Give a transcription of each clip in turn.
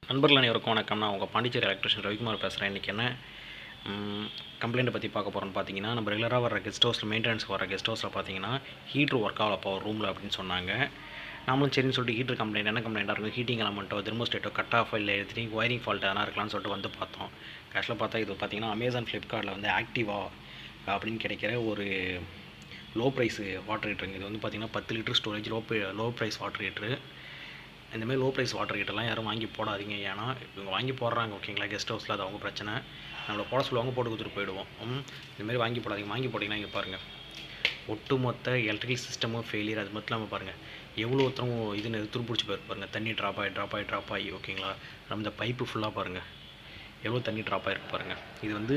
நண்பர்கள் அனைவருக்கும் வணக்கம். நான் உங்கள் பாண்டிச்சேரி எலக்ட்ரிஷியன் ரவிக்குமார் பேசுகிறேன். இன்றைக்கி என்ன கம்ப்ளைண்ட்டை பற்றி பார்க்க போகிறோன்னு பார்த்தீங்கன்னா, நம்ம ரெகுலராக வர கெஸ்ட் ஹவுஸில் மெயின்டெனன்ஸ்க்கு வர கெஸ்ட் ஹவுஸில் பார்த்தீங்கன்னா ஹீட்ரு ஒர்க் ஆகலப்பா ஒரு ரூமில் அப்படின்னு சொன்னாங்க. நாமளும் சரின்னு சொல்லிட்டு ஹீட்ரு கம்ப்ளைண்ட் என்ன கம்ப்ளைண்ட்டாக இருக்கும், ஹீட்டிங் எலமெண்ட்டோ தெர்மோஸ்டேட்டோ கட் ஆஃப் இல்லை எடுத்துட்டு ஒயரிங் ஃபால்ட் எதனா இருக்கலாம்னு சொல்லிட்டு வந்து பார்த்தோம். ஆக்சுவலாக பார்த்தா இது பார்த்தீங்கன்னா அமேசான் ஃப்ளிப்கார்ட்டில் வந்து ஆக்டிவா அப்படின்னு கிடைக்கிற ஒரு லோ ப்ரைஸ் வாட்டர் ஹீட்டருங்க. இது வந்து பார்த்திங்கன்னா 10 litre storage low price water heater. இந்தமாதிரி லோ ப்ரைஸ் வாட்டர் ஹீட்டர்லாம் யாரும் வாங்கி போடாதீங்க. ஏன்னா இவங்க வாங்கி போடுறாங்க ஓகேங்களா, கெஸ்ட் ஹவுஸில் அது அவங்க பிரச்சனை. நம்மளை போட சொல்லுவாங்க, போட்டு கொடுத்துட்டு போயிடுவோம். இந்தமாரி வாங்கி போடாதீங்க. வாங்கி போட்டிங்கன்னா இங்கே பாருங்கள், ஒட்டுமொத்த எலக்ட்ரிக்கல் சிஸ்டமும் ஃபெயிலியர். அது மட்டும் இல்லாமல் பாருங்கள் எவ்வளோ ஒருத்தரும் இதுன்னு துருப்பிடிச்சி போயிருப்பாருங்க. தண்ணி ட்ராப் ஆகி ஓகேங்களா. நம்ம இந்த பைப்பு ஃபுல்லாக பாருங்கள் எவ்வளோ தண்ணி ட்ராப் ஆகிருக்கு பாருங்கள். இது வந்து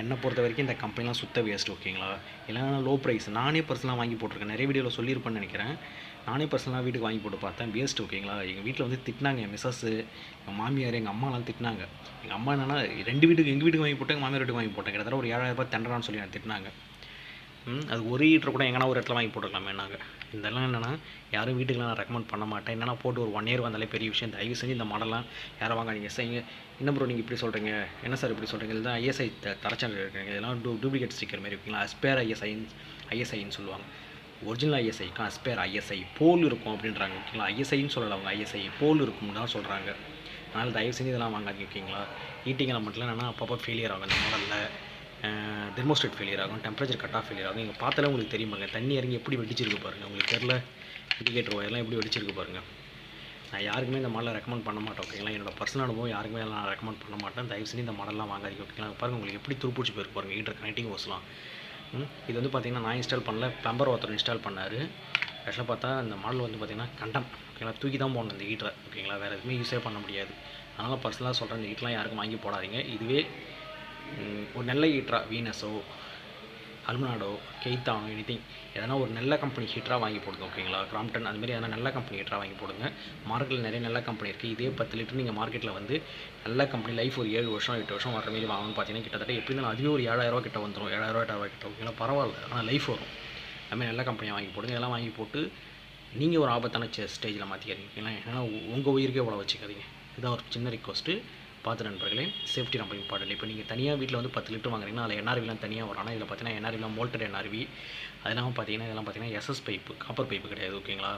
என்னை பொறுத்த வரைக்கும் இந்த கம்பெனிலாம் சுத்த வேஸ்ட் ஓகேங்களா. இல்லைனா லோ ப்ரைஸ் நானே பர்சனலாக வாங்கி போட்டிருக்கேன். நிறைய வீடியோவில் சொல்லியிருப்பேன்னு நினைக்கிறேன். நானே பர்சனலாக வீட்டுக்கு வாங்கி போட்டு பார்த்தேன், வேஸ்ட் ஓகேங்களா. எங்கள் வீட்டில் வந்து திட்டினாங்க, என் மிஸ்ஸஸ், எங்கள் மாமியார், எங்கள் அம்மாலாம் திட்டினாங்க. எங்கள் அம்மா என்னென்னா எங்கள் வீட்டுக்கு வாங்கி போட்டேன், எங்கள் மாமியார் வீட்டுக்கு வாங்கி போட்டேன். கிட்டத்தட்ட ஒரு 7,000 ரூபாய் தண்டரான்னு சொல்லி நான் திட்டினாங்க. அது ஒரு ஹீட்டர் கூட எங்கன்னா ஒரு இடத்துல வாங்கி போட்டுருக்கலாமே. நாங்கள் இதெல்லாம் என்னென்னா யாரும் வீட்டுக்குலாம் நான் ரெக்கமெண்ட் பண்ண மாட்டேன். என்னென்னா போட்டு ஒரு 1 இயர் வந்தாலே பெரிய விஷயம். தயவு செஞ்சு இந்த மாடலாம் யாரும் வாங்காதீங்க. செய்யுங்க. என்ன ப்ரோ நீங்கள் இப்படி சொல்கிறீங்க, என்ன சார் இப்படி சொல்கிறீங்க, இதுதான் ஐஎஸ்ஐ தரச்சான்று இருக்குங்க, இதெல்லாம் டூப்ளிகேட் ஸ்டிக்கர் மாதிரி இருக்குங்களா. அஸ்பேர் ஐஎஸ்ஐன்னு சொல்லுவாங்க. ஒரிஜினல் ஐஎஸ்ஐக்கும் அஸ்பேர் ஐஎஸ்ஐ போல் இருக்கும் அப்படின்றாங்க ஓகேங்களா. ஐஎஸ்ஐன்னு சொல்லலை, அவங்க ஐஎஸ்ஐ போல் இருக்கும்னு தான் சொல்கிறாங்க. அதனால் தயவு செஞ்சு இதெல்லாம் வாங்காதீங்க ஓகேங்களா. ஹீட்டிங் எலமெண்ட்லாம் என்னென்னா அப்பப்போ ஃபெயிலியர் ஆகும். இந்த மாடலில் தெர்மோஸ்டேட் ஃபெயிலியர் ஆகும், டெம்பரேச்சர் கட் ஆஃப் ஃபெயிலியர் ஆகும். நீங்கள் பார்த்தாலே உங்களுக்கு தெரியும் பாருங்கள், தண்ணி இறங்கி எப்படி வெடிச்சிருக்கு பாருங்கள். உங்களுக்கு தெரில, இண்டிகேட்டர் ஒயர்லாம் எப்படி வெடிச்சிருக்கு பாருங்கள். நான் யாருக்குமே இந்த மாடலை ரெக்கமெண்ட் பண்ண மாட்டேன் ஓகேங்களா. என்னோடய பர்சனல் அனுபவம் யாருக்குமே நான் ரெக்கமெண்ட் பண்ண மாட்டேன். தயவு செஞ்சு இந்த மாடலாம் வாங்காதீங்க ஓகேங்களா. பாருங்கள் உங்களுக்கு எப்படி துருப்பிடிச்சி போயிருக்கு பாருங்கள் ஹீட்டர் கனெக்டிங் ஹோஸ்லாம். இது வந்து பார்த்திங்கன்னா நான் இன்ஸ்டால் பண்ணல, ப்ளம்பர் ஒருத்தர் இன்ஸ்டால் பண்ணார். ஆக்சுவலாக பார்த்தா இந்த மாடல் வந்து பார்த்திங்கன்னா கண்டம் ஓகேங்களா. தூக்கி தான் போடணும் இந்த ஹீட்டரை ஓகேங்களா, வேறு எதுவுமே யூஸே பண்ண முடியாது. அதனால் பர்சனலாக சொல்கிறேன், இந்த ஹீட்டர்லாம் யாருக்கும் வாங்கி போடாதீங்க. இதுவே ஒரு நல்ல ஹீட்டராக வீனஸோ அல்மனாடோ கெய்தானோ எனிதிங் எதனா ஒரு நல்ல கம்பெனி ஹீட்டராக வாங்கி போடுங்க ஓகேங்களா. கிராம்ப்டன் அதுமாரி எதனா நல்ல கம்பெனி ஹீட்டராக வாங்கி போடுங்க. மார்க்கெட்டில் நிறைய நல்ல கம்பெனி இருக்குது. இதே 10 லிட்டர் நீங்கள் மார்க்கெட்டில் வந்து நல்ல கம்பெனி லைஃப் ஒரு 7 வருஷம் 8 வருஷம் வர மாரி வாங்கணும்னு பார்த்தீங்கன்னா கிட்டத்தட்ட எப்படி இருந்தாலும் அதுவே ஒரு 7,000 ரூபா கிட்ட வந்துடும். 7,000 8,000 கிட்ட ஓகேங்களா, பரவாயில்ல. ஆனால் லைஃப் வரும். அதுமாதிரி நல்ல கம்பெனியாக வாங்கி போடுங்க. இதெல்லாம் வாங்கி போட்டு நீங்கள் ஒரு ஆபத்தான ஸ்டேஜில் மாற்றிக்காதீங்க ஓகேங்களா. ஏன்னா உங்கள் உயிருக்கே இவ்வளோ வச்சுக்காதீங்க. இதான் ஒரு சின்ன ரிக்வஸ்ட்டு. பார்த்து நண்பர்களே, சேஃப்டி ரொம்ப இம்பார்ட்டன்ட். இப்போ நீங்கள் தனியாக வீட்டில் வந்து 10 லிட்டர் வாங்குறீங்கன்னா அதில் என்ஆர்விலாம் தனியாக வரும். ஆனால் இதில் பார்த்தீங்கன்னா என்ஆர்விலாம் மோல்டட் என்ஆர்வி. அதெல்லாம் பார்த்தீங்கன்னா இதெல்லாம் பார்த்தீங்கன்னா எஸ்எஸ் பைப்பு, காப்பர் பைப்பு கிடையாது ஓகேங்களா.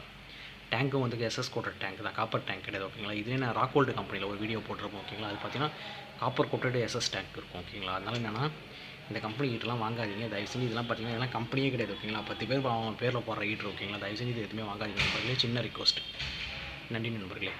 டேங்க்கும் வந்து எஸ்எஸ் கோட்டட் டேங்க் தான், காப்பர் டேங்க் கிடையாது ஓகேங்களா. இதுவே நான் ராக்வோல்ட் கம்பெனியில் ஒரு வீடியோ போட்டிருப்போம் ஓகேங்களா. அது பார்த்தீங்கன்னா காப்பர் கோட்டட் எஸ்எஸ் டேங்க் இருக்கும் ஓகேங்களா. அதனால் என்னென்னா இந்த கம்பெனி ஹீட்டர்லாம் வாங்காதீங்க தயவு செஞ்சு. இதெல்லாம் பார்த்தீங்கன்னா இதெல்லாம் கம்பெனியே கிடையாது ஓகேங்களா. 10 பேர் அவன் பேரில் போடுற ஹீட்டர் ஓகேங்களா. தயவு செஞ்சு இது எதுவுமே வாங்காதீங்க நண்பர்களே. சின்ன ரிக்வஸ்ட். நன்றி நண்பர்களே.